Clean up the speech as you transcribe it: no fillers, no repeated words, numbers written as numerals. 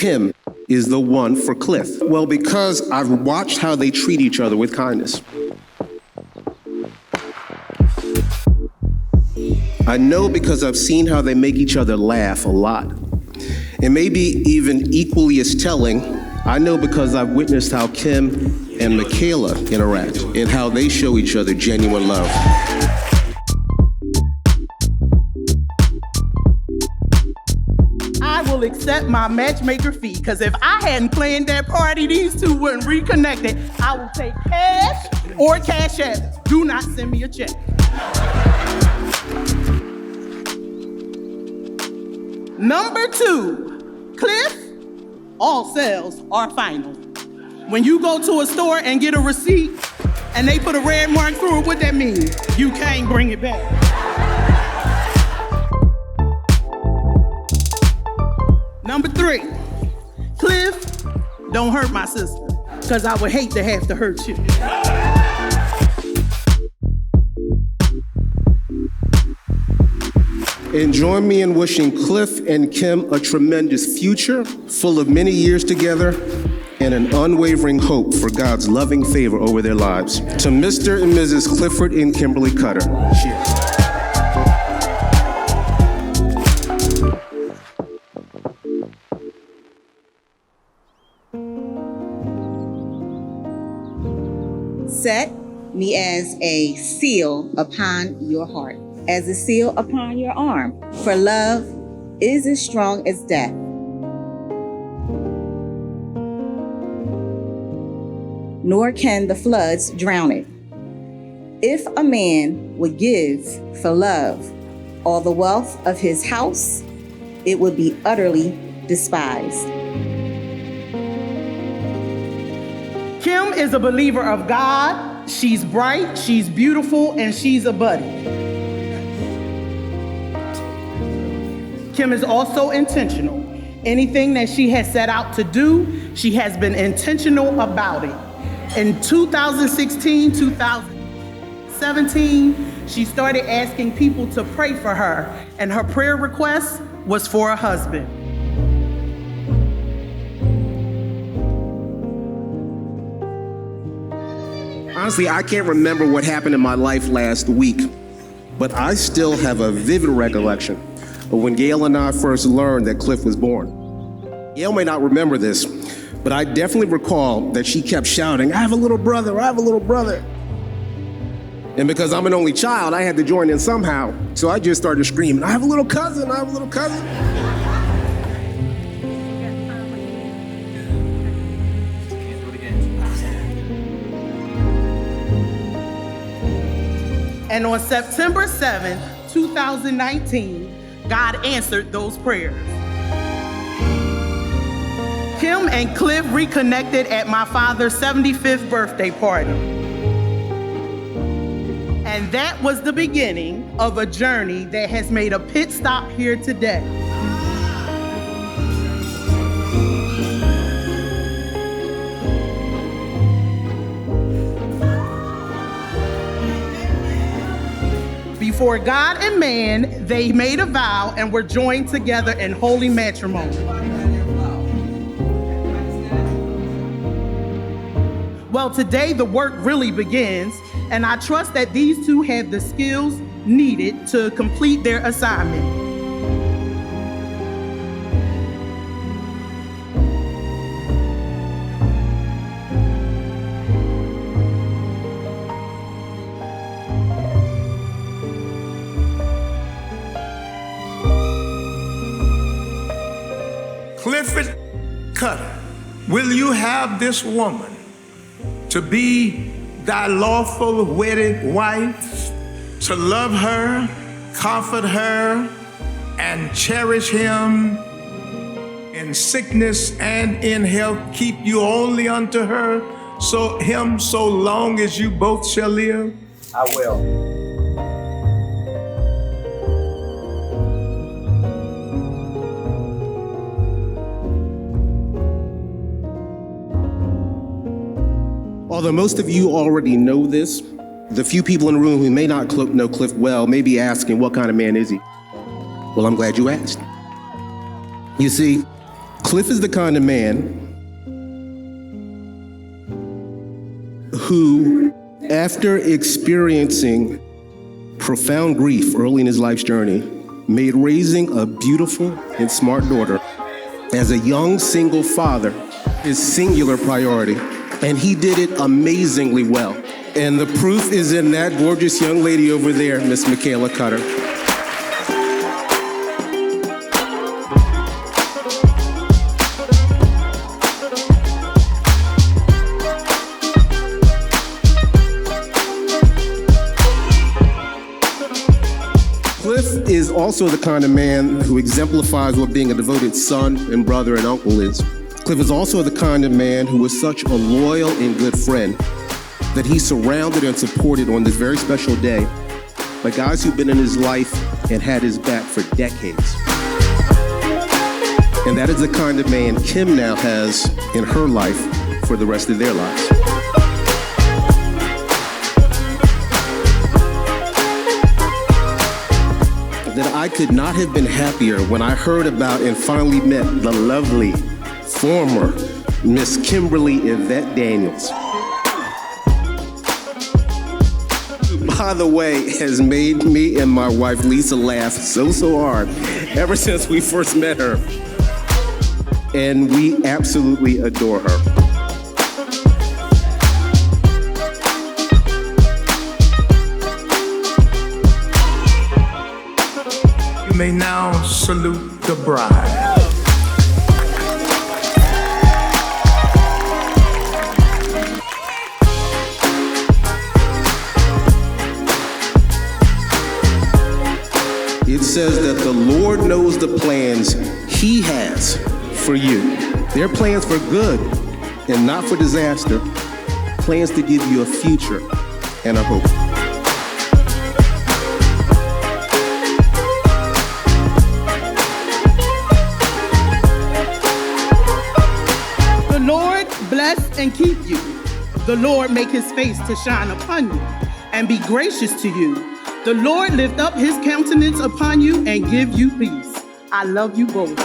Kim is the one for Cliff? Well, because I've watched how they treat each other with kindness. I know because I've seen how they make each other laugh a lot. And maybe even equally as telling, I know because I've witnessed how Kim and Michaela interact and how they show each other genuine love. I will accept my matchmaker fee, because if I hadn't planned that party, these two wouldn't reconnected. I will take cash or cash app. Do not send me a check. Number 2, Cliff, all sales are final. When you go to a store and get a receipt and they put a red mark through it, what that mean? You can't bring it back. Number 3, Cliff, don't hurt my sister, because I would hate to have to hurt you. And join me in wishing Cliff and Kim a tremendous future, full of many years together, and an unwavering hope for God's loving favor over their lives. To Mr. and Mrs. Clifford and Kimberlee Cutter. Cheers. Set me as a seal upon your heart, as a seal upon your arm, for love is as strong as death. Nor can the floods drown it. If a man would give for love all the wealth of his house, it would be utterly despised. Kim is a believer of God. She's bright, she's beautiful, and she's a buddy. Kim is also intentional. Anything that she has set out to do, she has been intentional about it. In 2016, 2017, she started asking people to pray for her, and her prayer request was for a husband. Honestly, I can't remember what happened in my life last week, but I still have a vivid recollection of when Gail and I first learned that Cliff was born. Gail may not remember this, but I definitely recall that she kept shouting, "I have a little brother, I have a little brother." And because I'm an only child, I had to join in somehow. So I just started screaming, "I have a little cousin, I have a little cousin." And on September 7th, 2019, God answered those prayers. Kim and Cliff reconnected at my father's 75th birthday party. And that was the beginning of a journey that has made a pit stop here today. Before God and man, they made a vow and were joined together in holy matrimony. Well, today the work really begins, and I trust that these two have the skills needed to complete their assignment. Clifford Cutter, will you have this woman to be thy lawful wedded wife, to love her, comfort her, and cherish him in sickness and in health, keep you only unto her, so long as you both shall live? I will. Although most of you already know this, the few people in the room who may not know Cliff well may be asking, what kind of man is he? Well, I'm glad you asked. You see, Cliff is the kind of man who, after experiencing profound grief early in his life's journey, made raising a beautiful and smart daughter as a young single father his singular priority. And he did it amazingly well. And the proof is in that gorgeous young lady over there, Miss Michaela Cutter. Cliff is also the kind of man who exemplifies what being a devoted son and brother and uncle is. Cliff is also the kind of man who was such a loyal and good friend that he surrounded and supported on this very special day by guys who've been in his life and had his back for decades. And that is the kind of man Kim now has in her life for the rest of their lives. That I could not have been happier when I heard about and finally met the lovely former Miss Kimberlee Yvette Daniels. By the way, has made me and my wife Lisa laugh so hard ever since we first met her. And we absolutely adore her. You may now salute the bride. It says that the Lord knows the plans He has for you. They're plans for good and not for disaster. Plans to give you a future and a hope. The Lord bless and keep you. The Lord make his face to shine upon you and be gracious to you. The Lord lift up his countenance upon you and give you peace. I love you both.